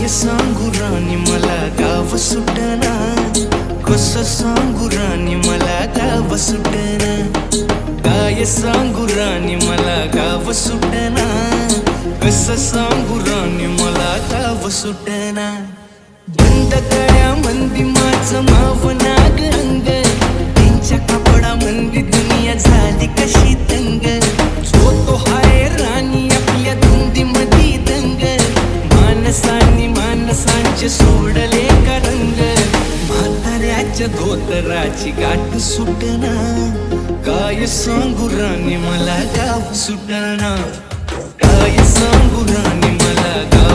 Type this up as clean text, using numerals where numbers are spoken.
सांगू राणी मला गाव सुटना, कसं सांगू राणी मला गाव सुटना, काय सांगू राणी मला गाव सुटना, कसं सांगू राणी मला गाव सुटना। बंद गळ्या मंदी माझं माव नाग अंग, त्यांच्या कपडा मंदी दुनिया झाली कशी तंग, जो तो हाय राणी आपल्या धुंदी मधी दंग, माणसांनी माणसांचे सोडले का रंग, म्हाताऱ्याच्या धोतराची गाठ सुटना, काय सांगू राणी मला गाव सुटना, काय सांगू राणी मला गाव